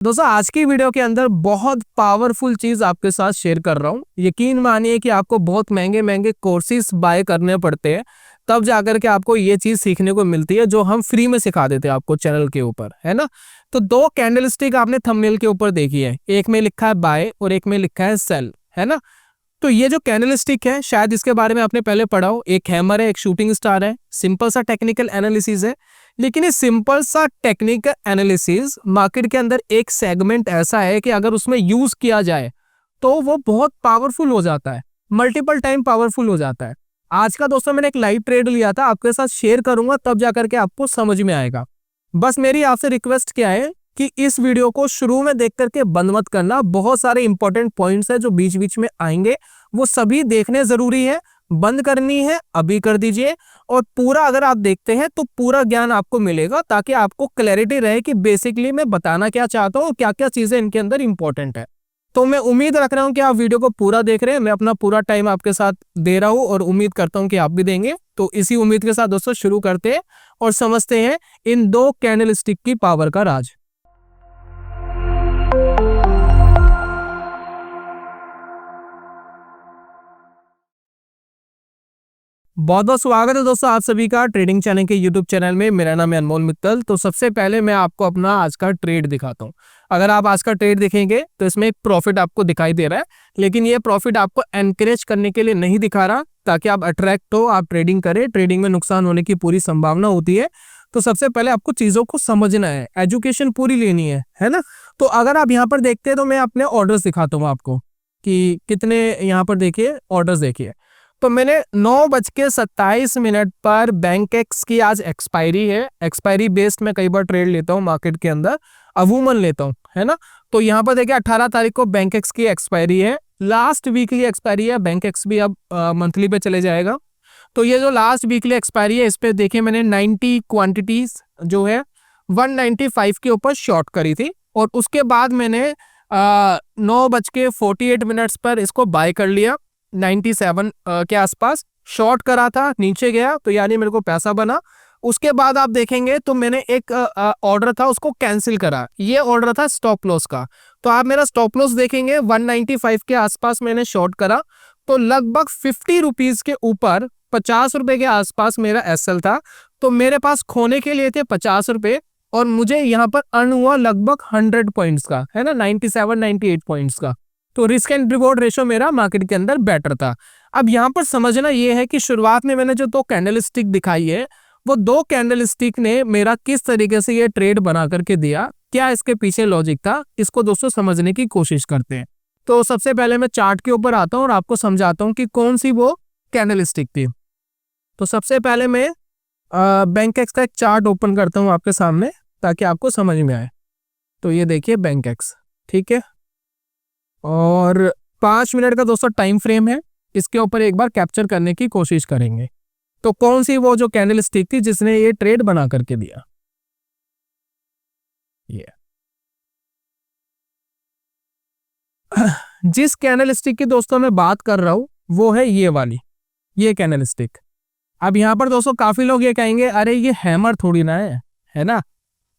दोस्तों आज की वीडियो के अंदर बहुत पावरफुल चीज आपके साथ शेयर कर रहा हूँ। यकीन मानिए कि आपको बहुत महंगे महंगे कोर्सेज बाय करने पड़ते हैं, तब जाकर के आपको ये चीज सीखने को मिलती है जो हम फ्री में सिखा देते हैं आपको चैनल के ऊपर, है ना। तो दो कैंडल स्टिक आपने थंबनेल के ऊपर देखी है, एक में लिखा है बाय और एक में लिखा है सेल, है ना। तो ये जो कैंडल स्टिक है, शायद इसके बारे में आपने पहले पढ़ा हो। एक हैमर है, एक शूटिंग स्टार है, सिंपल सा टेक्निकल एनालिसिस है। लेकिन ये सिंपल सा टेक्निकल एनालिसिस मार्केट के अंदर एक सेगमेंट ऐसा है कि अगर उसमें यूज किया जाए तो वो बहुत पावरफुल हो जाता है, मल्टीपल टाइम पावरफुल हो जाता है। आज का दोस्तों मैंने एक लाइव ट्रेड लिया था, आपके साथ शेयर करूंगा, तब जाकर के आपको समझ में आएगा। बस मेरी आपसे रिक्वेस्ट क्या है कि इस वीडियो को शुरू में देख करके बंद मत करना। बहुत सारे इंपॉर्टेंट पॉइंट्स है जो बीच बीच में आएंगे, वो सभी देखने जरूरी है। बंद करनी है अभी कर दीजिए, और पूरा अगर आप देखते हैं तो पूरा ज्ञान आपको मिलेगा, ताकि आपको क्लैरिटी रहे कि बेसिकली मैं बताना क्या चाहता हूँ, क्या क्या चीजें इनके अंदर इंपॉर्टेंट है। तो मैं उम्मीद रख रहा हूँ कि आप वीडियो को पूरा देख रहे हैं। मैं अपना पूरा टाइम आपके साथ दे रहा हूँ और उम्मीद करता हूँ कि आप भी देंगे। तो इसी उम्मीद के साथ दोस्तों शुरू करते हैं और समझते हैं इन दो कैंडल स्टिक की पावर का राज। बहुत बहुत स्वागत है दोस्तों आप सभी का ट्रेडिंग चैनल के यूट्यूब चैनल में। मेरा नाम है अनमोल मित्तल। तो सबसे पहले मैं आपको अपना आज का ट्रेड दिखाता हूं। अगर आप आज का ट्रेड देखेंगे तो इसमें एक प्रॉफिट आपको दिखाई दे रहा है, लेकिन ये प्रॉफिट आपको एनकरेज करने के लिए नहीं दिखा रहा, ताकि आप अट्रैक्ट हो, आप ट्रेडिंग करें। ट्रेडिंग में नुकसान होने की पूरी संभावना होती है। तो सबसे पहले आपको चीजों को समझना है, एजुकेशन पूरी लेनी है ना। तो अगर आप यहाँ पर देखते हैं तो मैं अपने ऑर्डर्स दिखाता हूँ आपको कि कितने यहाँ पर देखिए ऑर्डर्स देखिए। तो मैंने 9:27 पर बैंक एक्स की आज एक्सपायरी है। एक्सपायरी बेस्ड में कई बार ट्रेड लेता हूँ मार्केट के अंदर, अमूमन लेता हूँ, है ना। तो यहाँ पर देखिए 18 तारीख को बैंक एक्स की एक्सपायरी है, लास्ट वीकली एक्सपायरी है। बैंक एक्स भी अब मंथली पे चले जाएगा। तो ये जो लास्ट वीकली एक्सपायरी है, इस पे देखिए मैंने 90 क्वांटिटीज जो है 195 के ऊपर शॉर्ट करी थी, और उसके बाद मैंने 9:48 पर इसको बाय कर लिया। 97 के आसपास शॉर्ट करा था, नीचे गया तो यानी मेरे को पैसा बना। उसके बाद आप देखेंगे तो मैंने एक ऑर्डर था उसको कैंसिल करा। ये ऑर्डर था स्टॉप लॉस का। तो आप मेरा स्टॉप लॉस देखेंगे 195 के आसपास मैंने शॉर्ट करा, तो लगभग 50 रुपीज के ऊपर 50 रुपए के आसपास मेरा एसएल था। तो मेरे पास खोने के लिए थे 50 रुपए, और मुझे यहाँ पर अर्न हुआ लगभग 100 पॉइंट्स का, है ना, 97-98 पॉइंट्स का। तो रिस्क एंड रिवॉर्ड रेशो मेरा मार्केट के अंदर बेटर था। अब यहाँ पर समझना ये है कि शुरुआत में मैंने जो दो कैंडल स्टिक दिखाई है, वो दो कैंडल स्टिक ने मेरा किस तरीके से ये ट्रेड बना करके दिया, क्या इसके पीछे लॉजिक था, इसको दोस्तों समझने की कोशिश करते हैं। तो सबसे पहले मैं चार्ट के ऊपर आता हूँ और आपको समझाता हूँ कि कौन सी वो कैंडल स्टिक थी। तो सबसे पहले मैं बैंक एक्स का एक चार्ट ओपन करता हूँ आपके सामने, ताकि आपको समझ में आए। तो ये देखिए बैंक एक्स, ठीक है, और 5 मिनट का दोस्तों टाइम फ्रेम है। इसके ऊपर एक बार कैप्चर करने की कोशिश करेंगे। तो कौन सी वो जो कैंडल स्टिक थी जिसने ये ट्रेड बना करके दिया। ये जिस कैंडल स्टिक की दोस्तों मैं बात कर रहा हूं वो है ये वाली, ये कैंडल स्टिक। अब यहाँ पर दोस्तों काफी लोग ये कहेंगे अरे ये हैमर थोड़ी ना है ना।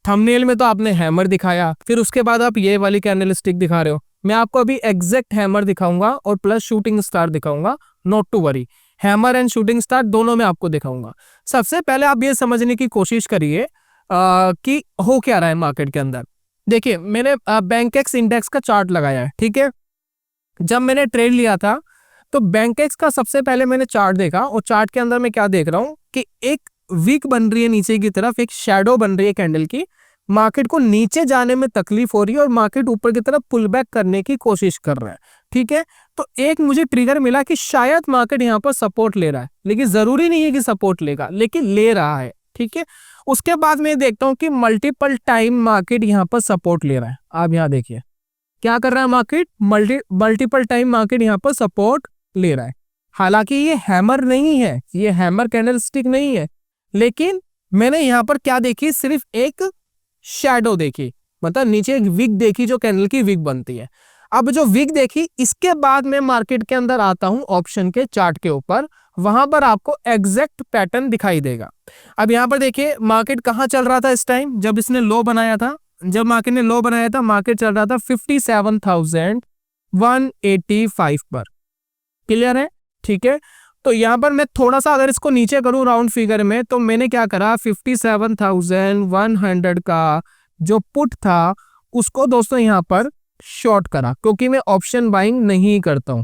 थंबनेल में तो आपने हैमर दिखाया, फिर उसके बाद आप ये वाली कैंडल स्टिक दिखा रहे हो। मैं आपको अभी एग्जैक्ट हैमर दिखाऊंगा और प्लस शूटिंग स्टार दिखाऊंगा, not to worry. Hammer and shooting star दोनों में आपको दिखाऊंगा। सबसे पहले आप ये समझने की कोशिश करिए कि हो क्या रहा है मार्केट के अंदर। देखिए मैंने बैंक एक्स इंडेक्स का चार्ट लगाया है, ठीक है। जब मैंने ट्रेड लिया था तो बैंक एक्स का सबसे पहले मैंने चार्ट देखा, और चार्ट के अंदर मैं क्या देख रहा हूँ कि एक वीक बन रही है नीचे की तरफ, एक शैडो बन रही है कैंडल की। मार्केट को नीचे जाने में तकलीफ हो रही है और मार्केट ऊपर की तरफ पुल बैक करने की कोशिश कर रहा है, ठीक है। तो एक मुझे ट्रिगर मिला कि शायद मार्केट यहाँ पर सपोर्ट ले रहा है, लेकिन जरूरी नहीं है कि सपोर्ट लेगा, लेकिन ले रहा है, ठीक है। उसके बाद मैं देखता हूँ कि मल्टीपल टाइम मार्केट यहाँ पर सपोर्ट ले रहा है। आप यहाँ देखिए क्या कर रहा है मार्केट, मल्टीपल टाइम मार्केट यहाँ पर सपोर्ट ले रहा है। हालांकि ये हैमर नहीं है, ये हैमर कैंडल स्टिक नहीं है, लेकिन मैंने यहाँ पर क्या देखी, सिर्फ एक शैडो देखी, मतलब नीचे एक विक देखी जो कैंडल की विक बनती है। अब जो विक देखी, इसके बाद मैं मार्केट के अंदर आता हूं ऑप्शन के चार्ट के ऊपर, वहां पर आपको एग्जैक्ट पैटर्न दिखाई देगा। अब यहाँ पर देखिए मार्केट कहाँ चल रहा था इस टाइम, जब इसने लो बनाया था जब मार्केट ने लो बनाया था मार्केट चल रहा था 57,185 पर। क्लियर है? ठीक है, तो यहां पर मैं थोड़ा सा अगर इसको नीचे करूं राउंड फिगर में, तो मैंने क्या करा, 57,100 का जो पुट था उसको दोस्तों यहां पर शॉर्ट करा, क्योंकि मैं ऑप्शन बाइंग नहीं करता हूं,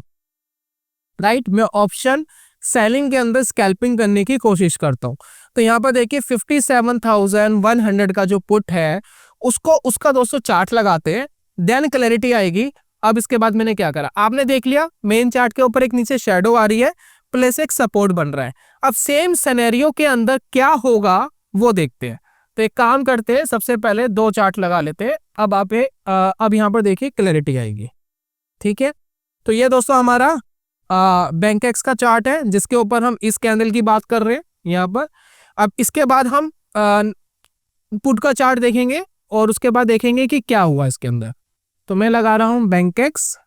राइट। मैं ऑप्शन सेलिंग के अंदर स्कैल्पिंग करने की कोशिश करता हूं। तो यहां पर देखिए 57,100 का जो पुट है उसको, उसका दोस्तों चार्ट लगाते हैं, देन क्लैरिटी आएगी। अब इसके बाद मैंने क्या करा, आपने देख लिया मेन चार्ट के ऊपर एक नीचे शेडो आ रही है प्लस एक सपोर्ट बन रहा है। अब सेम सिनेरियो के अंदर क्या होगा वो देखते हैं। तो एक काम करते हैं, सबसे पहले दो चार्ट लगा लेते हैं। अब यहाँ पर देखिए क्लैरिटी आएगी। ठीक है, तो ये दोस्तों हमारा बैंक एक्स का चार्ट है जिसके ऊपर हम इस कैंडल की बात कर रहे हैं यहाँ पर। अब इसके बाद हम पुट का चार्ट देखेंगे और उसके बाद देखेंगे कि क्या हुआ इसके अंदर। तो मैं लगा रहा हूं बैंक एक्स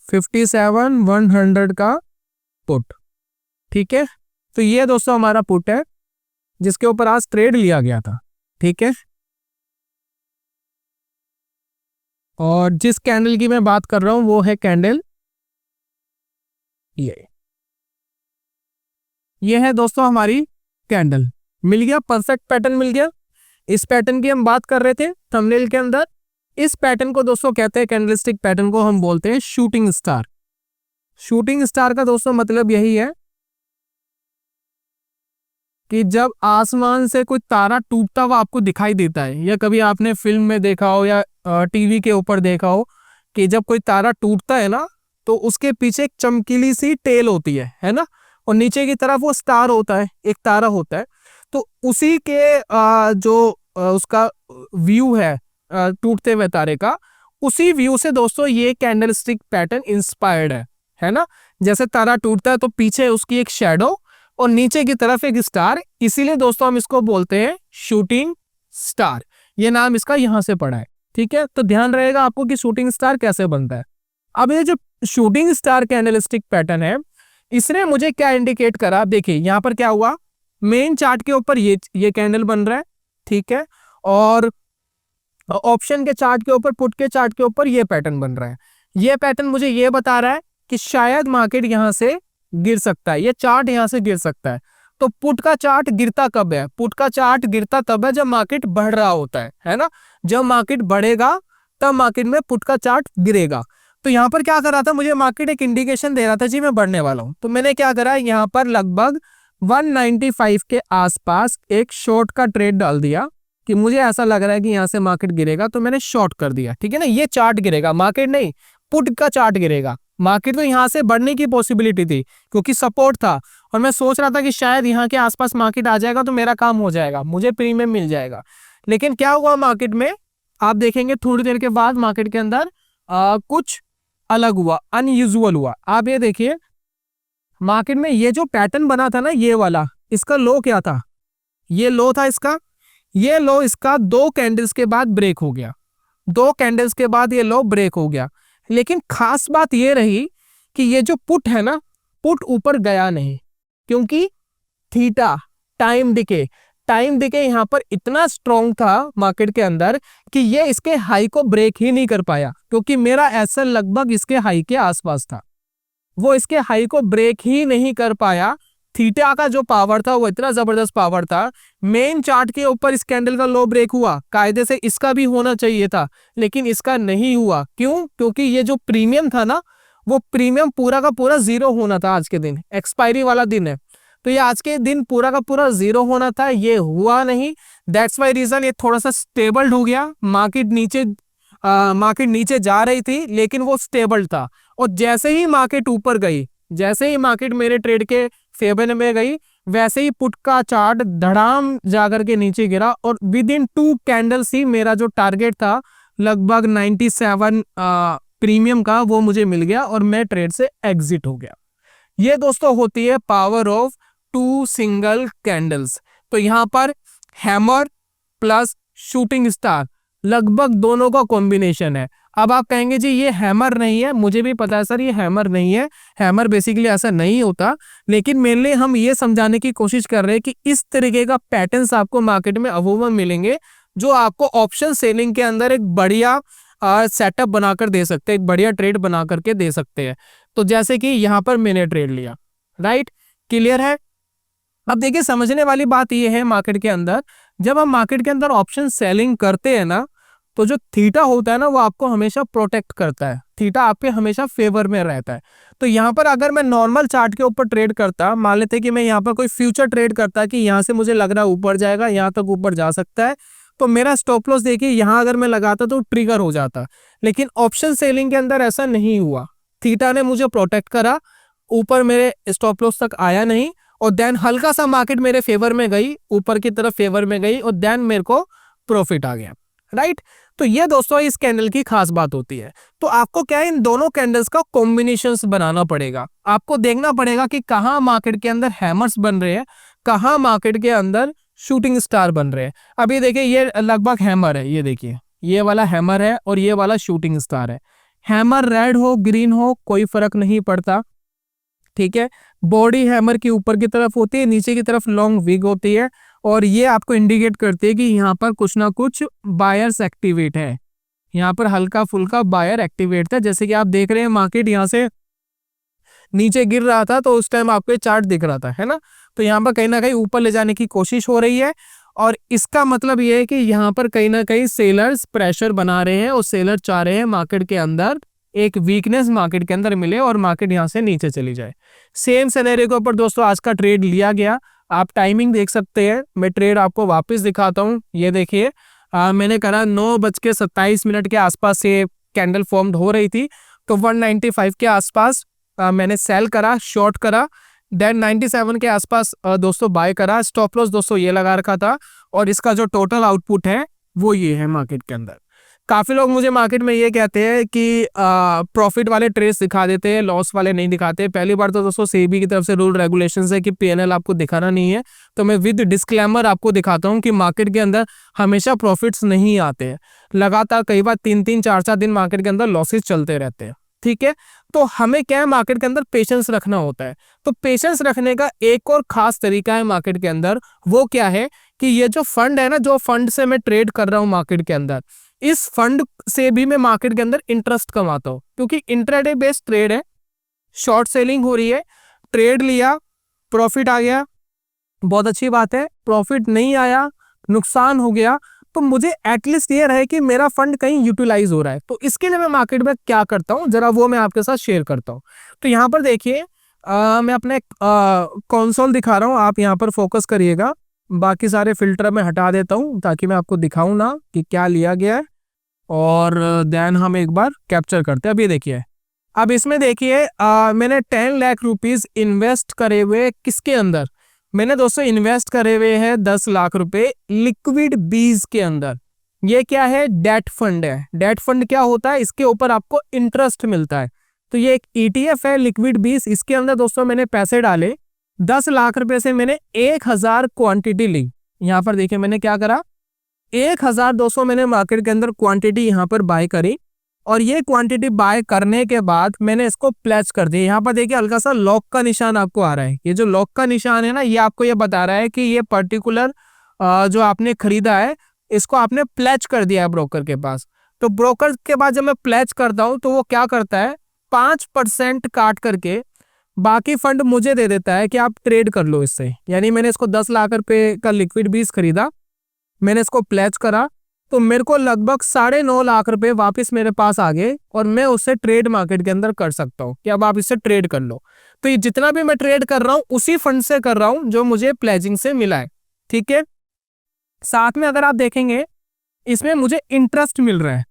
57,100 का पुट। ठीक है, तो ये दोस्तों हमारा पुट है जिसके ऊपर आज ट्रेड लिया गया था। ठीक है, और जिस कैंडल की मैं बात कर रहा हूं वो है कैंडल ये है दोस्तों हमारी कैंडल। मिल गया, परफेक्ट पैटर्न मिल गया। इस पैटर्न की हम बात कर रहे थे थंबनेल के अंदर। इस पैटर्न को दोस्तों कहते हैं, कैंडलस्टिक पैटर्न को हम बोलते हैं शूटिंग स्टार। शूटिंग स्टार का दोस्तों मतलब यही है कि जब आसमान से कोई तारा टूटता हुआ आपको दिखाई देता है, या कभी आपने फिल्म में देखा हो या टीवी के ऊपर देखा हो कि जब कोई तारा टूटता है ना तो उसके पीछे एक चमकीली सी टेल होती है ना, और नीचे की तरफ वो स्टार होता है, एक तारा होता है। तो उसी के उसका व्यू है टूटते हुए तारे का, उसी व्यू से दोस्तों ये कैंडलस्टिक पैटर्न इंस्पायर्ड है ना। जैसे तारा टूटता है तो पीछे उसकी एक शैडो और नीचे की तरफ एक स्टार, इसीलिए दोस्तों हम इसको बोलते हैं शूटिंग स्टार। ये नाम इसका यहां से पड़ा है। ठीक है, तो ध्यान रहेगा आपको कि शूटिंग स्टार कैसे बनता है। अब ये जो शूटिंग स्टार कैंडलस्टिक पैटर्न है इसने मुझे क्या इंडिकेट करा, देखिए यहां पर क्या हुआ, मेन चार्ट के ऊपर ये कैंडल बन रहा है। ठीक है, और ऑप्शन के चार्ट के ऊपर, पुट के चार्ट के ऊपर ये पैटर्न बन रहा है। ये पैटर्न मुझे ये बता रहा है कि शायद मार्केट यहां से गिर सकता है, ये चार्ट यहां से गिर सकता है। तो पुट का चार्ट गिरता कब है? पुट का चार्ट गिरता तब है जब मार्केट बढ़ रहा होता है ना। जब मार्केट बढ़ेगा तब मार्केट में पुट का चार्ट गिरेगा। तो यहां पर क्या कर रहा था, मुझे मार्केट एक इंडिकेशन दे रहा था जी मैं बढ़ने वाला हूं। तो मैंने क्या करा, यहां पर लगभग 195 के आसपास एक शॉर्ट का ट्रेड डाल दिया कि मुझे ऐसा लग रहा है कि यहां से मार्केट गिरेगा, तो मैंने शॉर्ट कर दिया। ठीक है ना, ये चार्ट गिरेगा, मार्केट नहीं, पुट का चार्ट गिरेगा। मार्केट तो यहां से बढ़ने की पॉसिबिलिटी थी क्योंकि सपोर्ट था, और मैं सोच रहा था कि शायद यहां के आसपास मार्केट आ जाएगा तो मेरा काम हो जाएगा, मुझे प्रीमियम मिल जाएगा। लेकिन क्या हुआ मार्केट में, आप देखेंगे थोड़ी देर के बाद मार्केट के अंदर कुछ अलग हुआ, अनयूजुअल हुआ। आप ये देखिए मार्केट में ये जो पैटर्न बना था ना ये वाला, इसका लो क्या था, ये लो था इसका, ये लो इसका 2 कैंडल्स के बाद ब्रेक हो गया, 2 कैंडल्स के बाद ये लो ब्रेक हो गया। लेकिन खास बात ये रही कि ये जो पुट है ना, पुट ऊपर गया नहीं, क्योंकि थीटा टाइम डिके यहां पर इतना स्ट्रॉन्ग था मार्केट के अंदर कि ये इसके हाई को ब्रेक ही नहीं कर पाया, क्योंकि मेरा एसएल लगभग इसके हाई के आसपास था, वो इसके हाई को ब्रेक ही नहीं कर पाया। थीटा का जो पावर था वो इतना जबरदस्त पावर था। मेन चार्ट के ऊपर इस कैंडल का लो ब्रेक हुआ, कायदे से इसका भी होना चाहिए था, लेकिन इसका नहीं हुआ। क्यों? क्योंकि ये जो प्रीमियम था ना, वो प्रीमियम पूरा का पूरा जीरो होना था। आज के दिन एक्सपायरी वाला दिन है, तो ये आज के दिन पूरा का पूरा जीरो होना था, ये हुआ नहीं। दैट्स वाई रीजन ये थोड़ा सा स्टेबल हो गया। मार्केट नीचे जा रही थी लेकिन वो स्टेबल था, और जैसे ही मार्केट ऊपर गई, जैसे ही मार्केट मेरे ट्रेड के फेवर में गई, वैसे ही पुट का चार्ट धड़ाम जाकर के नीचे गिरा, और विद इन 2 कैंडल्स ही मेरा जो टारगेट था लगभग 97 प्रीमियम का, वो मुझे मिल गया और मैं ट्रेड से एग्जिट हो गया। ये दोस्तों होती है पावर ऑफ 2 सिंगल कैंडल्स। तो यहां पर हैमर प्लस शूटिंग स्टार लगभग दोनों का कॉम्बिनेशन है। अब आप कहेंगे जी ये हैमर नहीं है, मुझे भी पता है सर ये हैमर नहीं है, हैमर बेसिकली ऐसा नहीं होता, लेकिन मेनली हम ये समझाने की कोशिश कर रहे हैं कि इस तरीके का पैटर्न्स आपको मार्केट में अमूमन मिलेंगे जो आपको ऑप्शन सेलिंग के अंदर एक बढ़िया सेटअप बनाकर दे सकते हैं, एक बढ़िया ट्रेड बना करके दे सकते हैं। तो जैसे कि यहाँ पर मैंने ट्रेड लिया, राइट, क्लियर है। अब देखिए समझने वाली बात यह है मार्केट के अंदर, जब हम मार्केट के अंदर ऑप्शन सेलिंग करते हैं ना, तो जो थीटा होता है ना वो आपको हमेशा प्रोटेक्ट करता है, थीटा आपके हमेशा फेवर में रहता है। तो यहाँ पर अगर मैं नॉर्मल चार्ट के ऊपर ट्रेड करता, मान लेते कि मैं यहाँ पर कोई फ्यूचर ट्रेड करता कि यहाँ से मुझे लग रहा है ऊपर जाएगा, यहाँ तक ऊपर जा सकता है, तो मेरा स्टॉप लॉस देखिए यहाँ अगर मैं लगाता तो ट्रिगर हो जाता। लेकिन ऑप्शन सेलिंग के अंदर ऐसा नहीं हुआ, थीटा ने मुझे प्रोटेक्ट करा, ऊपर मेरे स्टॉप लॉस तक आया नहीं, और देन हल्का सा मार्केट मेरे फेवर में गई, ऊपर की तरफ फेवर में गई, और देन मेरे को प्रॉफिट आ गया, राइट। तो ये दोस्तों इस कैंडल की खास बात होती है। तो आपको क्या है, इन दोनों कैंडल्स का कॉम्बिनेशंस बनाना पड़ेगा, आपको देखना पड़ेगा कि कहाँ मार्केट के अंदर हैमर्स बन रहे हैं, कहाँ मार्केट के अंदर शूटिंग स्टार बन रहे हैं। अब ये देखिए ये लगभग हैमर है, ये देखिए ये वाला हैमर है और ये वाला शूटिंग स्टार है। हैमर रेड हो ग्रीन हो कोई फर्क नहीं पड़ता, ठीक है। बॉडी हैमर की ऊपर की तरफ होती है, नीचे की तरफ लॉन्ग विग होती है, और ये आपको इंडिकेट करती है कि यहाँ पर कुछ ना कुछ बायर्स एक्टिवेट है, यहाँ पर हल्का फुल्का बायर एक्टिवेट था। जैसे कि आप देख रहे हैं मार्केट यहाँ से नीचे गिर रहा था तो उस टाइम आपको चार्ट दिख रहा था, है ना। तो यहाँ पर कहीं ना कहीं ऊपर ले जाने की कोशिश हो रही है, और इसका मतलब ये है कि यहाँ पर कहीं ना कहीं सेलर्स प्रेशर बना रहे हैं, और सेलर चाह रहे हैं मार्केट के अंदर एक वीकनेस मार्केट के अंदर मिले और मार्केट यहाँ से नीचे चली जाए। सेम सिनेरियो के ऊपर दोस्तों आज का ट्रेड लिया गया, आप टाइमिंग देख सकते हैं, मैं ट्रेड आपको वापस दिखाता हूँ। ये देखिए मैंने करा 9:27 के आसपास से कैंडल फॉर्म्ड हो रही थी, तो 195 के आसपास मैंने सेल करा, शॉर्ट करा, देन 97 के आसपास दोस्तों बाय करा। स्टॉप लॉस दोस्तों ये लगा रखा था, और इसका जो टोटल आउटपुट है वो ये है मार्केट के अंदर। काफी लोग मुझे मार्केट में ये कहते हैं कि प्रॉफिट वाले ट्रेड्स दिखा देते हैं, लॉस वाले नहीं दिखाते। पहली बार तो दोस्तों सेबी की तरफ से रूल रेगुलेशंस है कि पीएनएल आपको दिखाना नहीं है, तो मैं विद डिस्क्लेमर आपको दिखाता हूं कि मार्केट के अंदर हमेशा प्रॉफिट्स नहीं आते हैं, लगातार कई बार 3-3 4-4 दिन मार्केट के अंदर लॉसेस चलते रहते हैं, ठीक है। तो हमें क्या है मार्केट के अंदर पेशेंस रखना होता है। तो पेशेंस रखने का एक और खास तरीका है मार्केट के अंदर, वो क्या है कि ये जो फंड है ना, जो फंड से मैं ट्रेड कर रहा हूं मार्केट के अंदर, इस फंड से भी मैं मार्केट के अंदर इंटरेस्ट कमाता हूं, क्योंकि इंट्राडे बेस्ड ट्रेड है, शॉर्ट सेलिंग हो रही है, ट्रेड लिया, प्रॉफिट आ गया, बहुत अच्छी बात है। प्रॉफिट नहीं आया, नुकसान हो गया, तो मुझे एटलीस्ट ये रहे कि मेरा फंड कहीं यूटिलाइज हो रहा है। तो इसके लिए मैं मार्केट में क्या करता हूं, जरा वो मैं आपके साथ शेयर करता हूं। तो यहाँ पर देखिए मैं अपने कंसोल दिखा रहा हूं, आप यहाँ पर फोकस करिएगा, बाकी सारे फिल्टर मैं हटा देता हूं ताकि मैं आपको दिखाऊं ना कि क्या लिया गया है, और देन हम एक बार कैप्चर करते हैं। अब ये देखिए, अब इसमें देखिए मैंने 10 लाख रुपीस इन्वेस्ट करे हुए किसके अंदर, मैंने दोस्तों इन्वेस्ट करे हुए हैं 10 लाख रुपए लिक्विड बीज के अंदर। ये क्या है, डेट फंड है। डेट फंड क्या होता है, इसके ऊपर आपको इंटरेस्ट मिलता है। तो ये एक ईटीएफ है लिक्विड बीज, इसके अंदर दोस्तों मैंने पैसे डाले, 10 लाख रुपए से मैंने 1000 क्वांटिटी ली। यहाँ पर देखिए मैंने क्या करा, 1000 दोस्तों मैंने मार्केट के अंदर क्वांटिटी यहाँ पर बाय करी, और ये क्वांटिटी बाय करने के बाद मैंने इसको प्लेस कर दिया। यहाँ पर देखिए हल्का सा लॉक का निशान आपको आ रहा है, ये जो लॉक का निशान है ना, ये आपको ये बता रहा है कि ये पर्टिकुलर जो आपने खरीदा है इसको आपने प्लेज कर दिया है ब्रोकर के पास। तो ब्रोकर के बाद जब मैं प्लेज करता हूँ तो वो क्या करता है, 5% काट करके बाकी फंड मुझे दे देता है कि आप ट्रेड कर लो इससे। यानी मैंने इसको 10 लाख रुपए का लिक्विड बीज खरीदा, मैंने इसको प्लेज करा, तो मेरे को लगभग 9.5 लाख रुपए वापस मेरे पास आ गए, और मैं उससे ट्रेड मार्केट के अंदर कर सकता हूँ कि अब आप इससे ट्रेड कर लो। तो ये जितना भी मैं ट्रेड कर रहा हूँ उसी फंड से कर रहा हूँ जो मुझे प्लेजिंग से मिला है, ठीक है। साथ में अगर आप देखेंगे इसमें मुझे इंटरेस्ट मिल रहा है।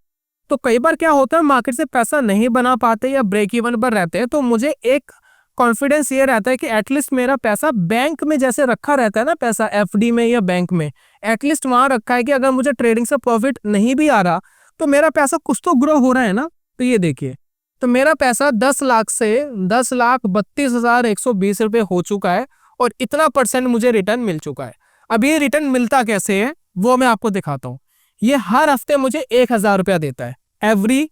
तो कई बार क्या होता है मार्केट से पैसा नहीं बना पाते या ब्रेक इवन पर रहते हैं, तो मुझे एक कॉन्फिडेंस ये रहता है कि एटलीस्ट मेरा पैसा बैंक में जैसे रखा रहता है ना, पैसा एफडी में या बैंक में, एटलीस्ट वहां रखा है कि अगर मुझे ट्रेडिंग से प्रॉफिट नहीं भी आ रहा तो मेरा पैसा कुछ तो ग्रो हो रहा है ना। तो ये देखिए, तो मेरा पैसा 10 लाख से 10,32,120 रुपए हो चुका है, और इतना % मुझे रिटर्न मिल चुका है। अब ये रिटर्न मिलता कैसे है वो मैं आपको दिखाता हूँ। ये हर हफ्ते मुझे 1000 रुपया देता है, एवरी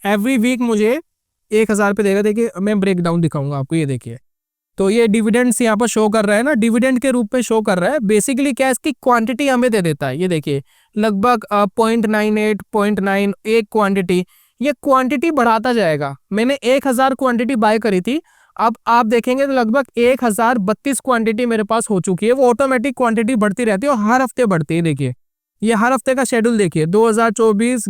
एवरी वीक मुझे 1,000 रुपये देगा। देखिए मैं ब्रेक डाउन दिखाऊंगा आपको, ये देखिए। तो ये डिविडेंड्स यहाँ पर शो कर रहा है ना, डिविडेंड के रूप में शो कर रहा है। बेसिकली क्या है, इसकी क्वांटिटी हमें दे देता है। ये देखिए लगभग 0.98 0.9 एक क्वांटिटी, ये क्वांटिटी बढ़ाता जाएगा। मैंने 1,000 क्वांटिटी बाय करी थी, अब आप देखेंगे तो लगभग 1,032 क्वांटिटी मेरे पास हो चुकी है। वो ऑटोमेटिक क्वांटिटी बढ़ती रहती है और हर हफ्ते बढ़ती है। देखिए ये हर हफ्ते का शेड्यूल देखिए, 2024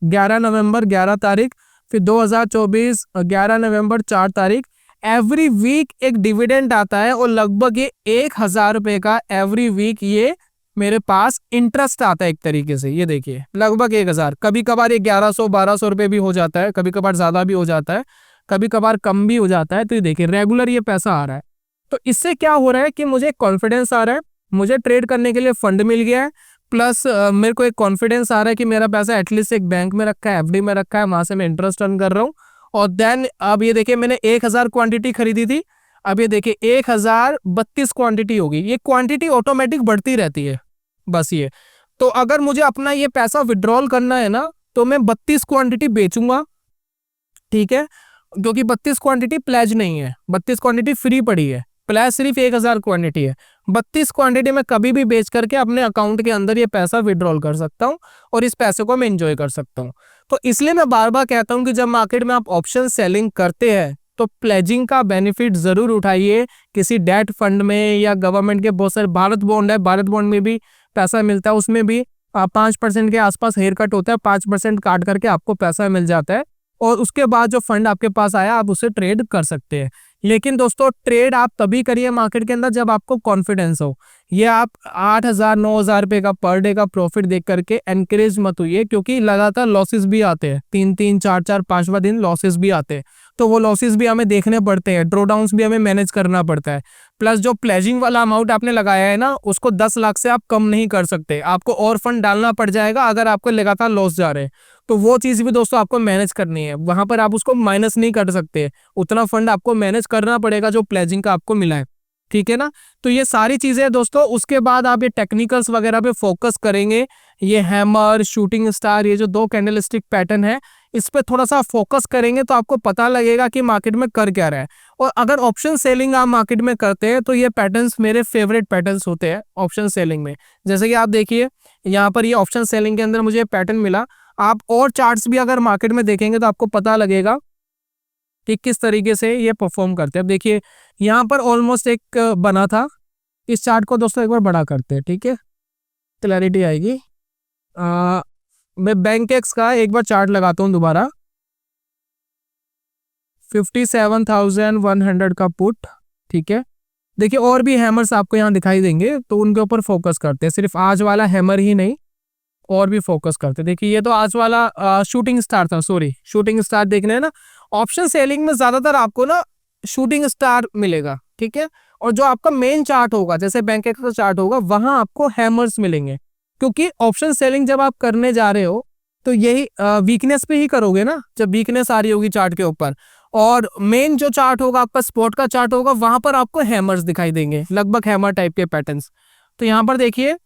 11 नवंबर 11 तारीख, फिर 2024 11 नवंबर 4 तारीख। एवरी वीक एक डिविडेंड आता है और लगभग ये 1,000 रुपए का एवरी वीक ये मेरे पास इंटरेस्ट आता है एक तरीके से। ये देखिए लगभग 1,000, कभी कभार ये 1100-1200 रुपए भी हो जाता है, कभी कभार ज्यादा भी हो जाता है, कभी कभार कम भी हो जाता है। तो ये देखिए रेगुलर ये पैसा आ रहा है। तो इससे क्या हो रहा है कि मुझे कॉन्फिडेंस आ रहा है, मुझे ट्रेड करने के लिए फंड मिल गया है, प्लस मेरे को एक कॉन्फिडेंस आ रहा है कि मेरा पैसा एटलीस्ट एक बैंक में रखा है, एफडी में रखा है, वहां से मैं इंटरेस्ट अर्न कर रहा हूँ। और देन अब ये देखिए मैंने 1,000 क्वांटिटी खरीदी थी, अब ये देखिए 1,032 क्वांटिटी होगी। ये क्वांटिटी ऑटोमेटिक बढ़ती रहती है बस ये। तो अगर मुझे अपना ये पैसा विड्रॉल करना है ना, तो मैं 32 क्वांटिटी बेचूंगा, ठीक है, क्योंकि 32 क्वांटिटी प्लेज नहीं है, 32 क्वांटिटी फ्री पड़ी है, प्लेज सिर्फ 1,000 क्वांटिटी है। 32 क्वांटिटी में कभी भी बेच करके अपने अकाउंट के अंदर ये पैसा विड्रॉल कर सकता हूँ और इस पैसे को मैं एंजॉय कर सकता हूँ। तो इसलिए मैं बार बार कहता हूँ कि जब मार्केट में आप ऑप्शन सेलिंग करते हैं तो प्लेजिंग का बेनिफिट जरूर उठाइए। किसी डेट फंड में या गवर्नमेंट के बहुत सारे भारत बॉन्ड है, भारत बॉन्ड में भी पैसा मिलता है, उसमें भी 5% के आसपास हेयर कट होता है, 5% काट करके आपको पैसा मिल जाता है और उसके बाद जो फंड आपके पास आया आप उसे ट्रेड कर सकते हैं। लेकिन दोस्तों ट्रेड आप तभी करिए मार्केट के अंदर जब आपको कॉन्फिडेंस हो। ये आप 8,000 9,000 रुपए का पर डे का प्रॉफिट देख करके एनकरेज मत हुई, क्योंकि लगातार लॉसेस भी आते हैं, 3-3 4-4 5वां दिन लॉसेस भी आते हैं। तो वो लॉसेस भी हमें देखने पड़ते हैं, ड्रॉडाउन्स भी हमें मैनेज करना पड़ता है। प्लस जो प्लेजिंग वाला अमाउंट आपने लगाया है ना, उसको 10 लाख से आप कम नहीं कर सकते, आपको और फंड डालना पड़ जाएगा अगर आपको लगातार लॉस जा रहे हैं। तो वो चीज भी दोस्तों आपको मैनेज करनी है, वहां पर आप उसको माइनस नहीं कर सकते, उतना फंड आपको मैनेज करना पड़ेगा जो प्लेजिंग का आपको मिला है, ठीक है ना। तो ये सारी चीजें दोस्तों, उसके बाद आप ये टेक्निकल्स वगैरह पे फोकस करेंगे। ये हैमर, शूटिंग स्टार, ये जो 2 कैंडलस्टिक पैटर्न है, इस पे थोड़ा सा फोकस करेंगे तो आपको पता लगेगा कि मार्केट में कर क्या रहा है। और अगर ऑप्शन सेलिंग आप मार्केट में करते हैं तो ये पैटर्न्स मेरे फेवरेट पैटर्न्स होते हैं ऑप्शन सेलिंग में। जैसे कि आप देखिए यहाँ पर ये ऑप्शन सेलिंग के अंदर मुझे पैटर्न मिला। आप और चार्ट्स भी अगर मार्केट में देखेंगे तो आपको पता लगेगा कि किस तरीके से ये परफॉर्म करते हैं। अब देखिए यहाँ पर ऑलमोस्ट एक बना था, इस चार्ट को दोस्तों एक बार बड़ा करते हैं, ठीक है, क्लैरिटी आएगी। मैं बैंक एक्स का एक बार चार्ट लगाता हूँ दोबारा, 57,100 का पुट, ठीक है। देखिए और भी हैमर्स आपको यहाँ दिखाई देंगे, तो उनके ऊपर फोकस करते हैं, सिर्फ आज वाला हैमर ही नहीं और भी फोकस करते हैं। देखिए ये तो आज वाला शूटिंग स्टार था, सॉरी शूटिंग स्टार देखने है ना। ऑप्शन सेलिंग में ज्यादातर आपको ना शूटिंग स्टार मिलेगा, ठीक है, और जो आपका मेन चार्ट होगा जैसे बैंक एक्स का चार्ट होगा वहां आपको हैमर्स मिलेंगे, क्योंकि ऑप्शन सेलिंग जब आप करने जा रहे हो तो यही वीकनेस पे ही करोगे ना, जब वीकनेस आ रही होगी चार्ट के ऊपर। और मेन जो चार्ट होगा आपका स्पॉट का चार्ट होगा, वहां पर आपको हैमर्स दिखाई देंगे, लगभग हैमर टाइप के पैटर्न्स। तो यहाँ पर देखिए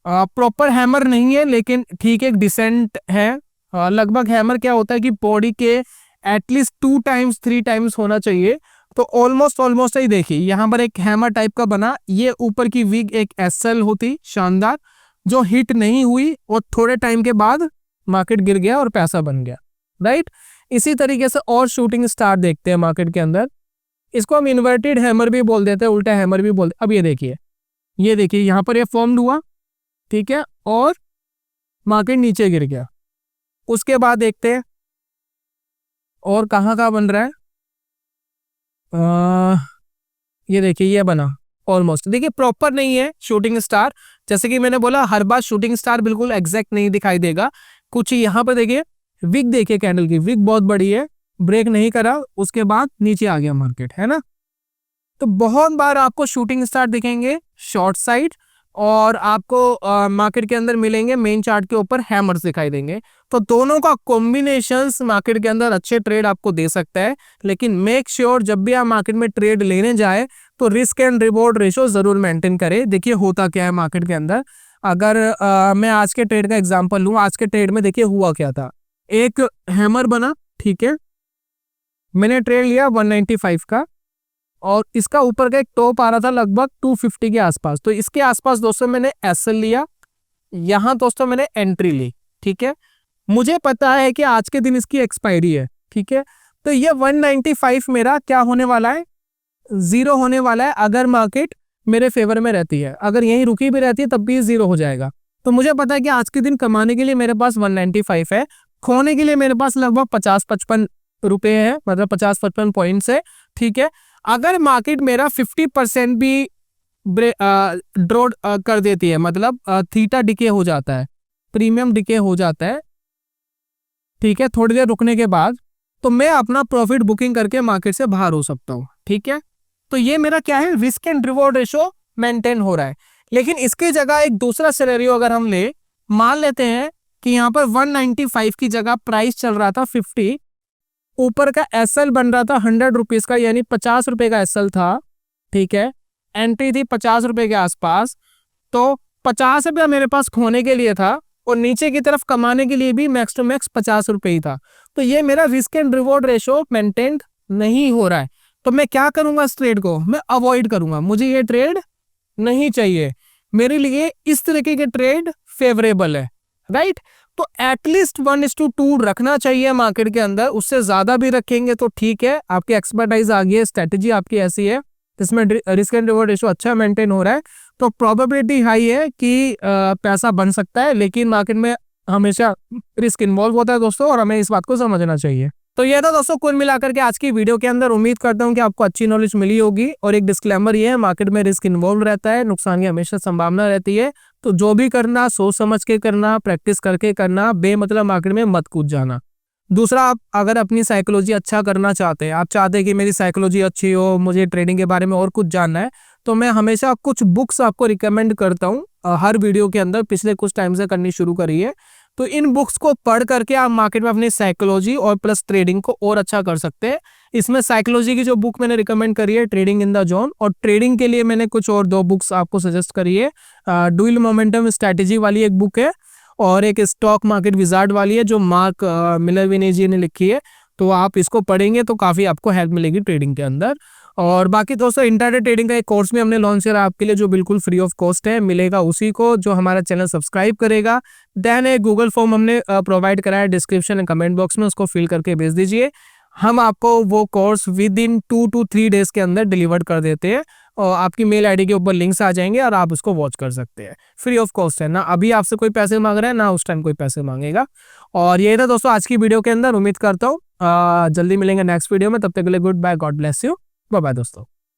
प्रॉपर हैमर नहीं है लेकिन ठीक है, डिसेंट है। लगभग हैमर क्या होता है कि बॉडी के एटलीस्ट 2 टाइम्स 3 टाइम्स होना चाहिए। तो ऑलमोस्ट ही देखिए यहाँ पर एक हैमर टाइप का बना, ये ऊपर की वीक एक एसएल होती शानदार, जो हिट नहीं हुई और थोड़े टाइम के बाद मार्केट गिर गया और पैसा बन गया, राइट। इसी तरीके से और शूटिंग स्टार देखते हैं मार्केट के अंदर, इसको हम इन्वर्टेड हैमर भी बोल देते हैं, उल्टा हैमर भी बोलते। अब ये देखिए यहाँ पर ये फॉर्म्ड हुआ, ठीक है, और मार्केट नीचे गिर गया। उसके बाद देखते हैं और कहाँ बन रहा है। ये देखिए ये बना ऑलमोस्ट, देखिए प्रॉपर नहीं है शूटिंग स्टार, जैसे कि मैंने बोला हर बार शूटिंग स्टार बिल्कुल एग्जैक्ट नहीं दिखाई देगा। कुछ यहाँ पर देखिए विक, देखिए कैंडल की विक बहुत बड़ी है, ब्रेक नहीं करा, उसके बाद नीचे आ गया मार्केट, है ना। तो बहुत बार आपको शूटिंग स्टार दिखेंगे शॉर्ट साइड और आपको मार्केट के अंदर मिलेंगे मेन चार्ट के ऊपर हैमर्स दिखाई देंगे। तो दोनों का कॉम्बिनेशंस मार्केट के अंदर अच्छे ट्रेड आपको दे सकता है, लेकिन मेक श्योर जब भी आप मार्केट में ट्रेड लेने जाए तो रिस्क एंड रिवॉर्ड रेशो जरूर मेंटेन करें। देखिए होता क्या है मार्केट के अंदर, अगर मैं आज के ट्रेड का एग्जांपल लूं, आज के ट्रेड में देखिए हुआ क्या था। एक हैमर बना, ठीक है, मैंने ट्रेड लिया 195 का, और इसका ऊपर का एक टॉप आ रहा था लगभग 250 के आसपास। तो इसके आसपास दोस्तों मैंने एसएल लिया, यहां दोस्तों मैंने एंट्री ली, ठीक है। मुझे पता है कि आज के दिन इसकी एक्सपायरी है, ठीक है। तो ये 195 मेरा क्या होने वाला है, जीरो होने वाला है अगर मार्केट मेरे फेवर में रहती है। अगर यहीं रुकी भी रहती है तब भी जीरो हो जाएगा। तो मुझे पता है कि आज के दिन कमाने के लिए मेरे पास 195 है, खोने के लिए मेरे पास लगभग 50-55 रुपए है, मतलब 50-55 पॉइंट्स है, ठीक है। अगर मार्केट मेरा 50% भी ड्रॉ कर देती है, मतलब थीटा डिके हो जाता है, प्रीमियम डिके हो जाता है, ठीक है, थोड़ी देर रुकने के बाद, तो मैं अपना प्रॉफिट बुकिंग करके मार्केट से बाहर हो सकता हूँ, ठीक है। तो ये मेरा क्या है, risk and reward ratio maintain हो रहा है। लेकिन इसकी जगह एक दूसरा सिनेरियो अगर हम ले, मान लेते हैं कि यहाँ पर 195 की जगह प्राइस चल रहा था 50, ऊपर का एसएल बन रहा था 100 रुपीज का, यानी 50 रुपए का एसएल था, ठीक है, एंट्री थी 50 रुपए के आसपास, तो 50 रुपया मेरे पास खोने के लिए था और नीचे की तरफ कमाने के लिए भी मैक्स टू मैक्स 50 रुपए ही था। तो ये मेरा risk and reward ratio maintain नहीं हो रहा है। तो मैं क्या करूंगा, इस ट्रेड को मैं अवॉइड करूंगा, मुझे ये ट्रेड नहीं चाहिए, मेरे लिए इस तरीके के ट्रेड फेवरेबल है, राइट। तो एटलीस्ट 1:2 रखना चाहिए मार्केट के अंदर, उससे ज्यादा भी रखेंगे तो ठीक है, आपकी एक्सपर्टाइज आ गई है, स्ट्रेटेजी आपकी ऐसी है, इसमें रिस्क एंड रिवॉर्ड रेशो अच्छा मेंटेन हो रहा है, तो प्रोबेबिलिटी हाई है कि पैसा बन सकता है। लेकिन मार्केट में हमेशा रिस्क इन्वॉल्व होता है दोस्तों, और हमें इस बात को समझना चाहिए। तो ये था दोस्तों कुल मिलाकर के आज की वीडियो के अंदर। उम्मीद करता हूं कि आपको अच्छी नॉलेज मिली होगी। और एक डिस्क्लेमर ये है, मार्केट में रिस्क इन्वॉल्व रहता है, नुकसान की हमेशा संभावना रहती है। तो जो भी करना सोच समझ के करना, प्रैक्टिस करके करना, बेमतलब मार्केट में मत कूद जाना। दूसरा, आप अगर अपनी साइकोलॉजी अच्छा करना चाहते हैं, आप चाहते हैं कि मेरी साइकोलॉजी अच्छी हो, मुझे ट्रेडिंग के बारे में और कुछ जानना है, तो मैं हमेशा कुछ बुक्स आपको रिकमेंड करता हूँ हर वीडियो के अंदर, पिछले कुछ टाइम से करनी शुरू करी है। तो इन बुक्स को पढ़ करके आप मार्केट में अपनी साइकोलॉजी और प्लस ट्रेडिंग को और अच्छा कर सकते हैं। इसमें साइकोलॉजी की जो बुक मैंने रिकमेंड करी है, ट्रेडिंग इन द जोन, और ट्रेडिंग के लिए मैंने कुछ और 2 बुक्स आपको सजेस्ट करी है। डुअल मोमेंटम स्ट्रैटेजी वाली एक बुक है, और एक स्टॉक मार्केट विजार्ड वाली है जो मार्क मिलर जी ने लिखी है। तो आप इसको पढ़ेंगे तो काफ़ी आपको हेल्प मिलेगी ट्रेडिंग के अंदर। और बाकी दोस्तों, इंट्राडे ट्रेडिंग का एक कोर्स भी हमने लॉन्च करा आपके लिए, जो बिल्कुल फ्री ऑफ कॉस्ट है, मिलेगा उसी को जो हमारा चैनल सब्सक्राइब करेगा। देन एक गूगल फॉर्म हमने प्रोवाइड करा है डिस्क्रिप्शन एंड कमेंट बॉक्स में, उसको फिल करके भेज दीजिए। हम आपको वो course with in 2 to 3 days के अंदर डिलीवर कर देते हैं, और आपकी मेल आईडी के ऊपर लिंक्स आ जाएंगे और आप उसको वॉच कर सकते हैं। फ्री ऑफ कॉस्ट है ना, अभी आपसे कोई पैसे मांग रहा है ना उस टाइम कोई पैसे मांगेगा। और ये था दोस्तों आज की वीडियो के अंदर। उम्मीद करता हूँ जल्दी मिलेंगे नेक्स्ट वीडियो में, तब तक के लिए good bye, God bless you, bye bye दोस्तों।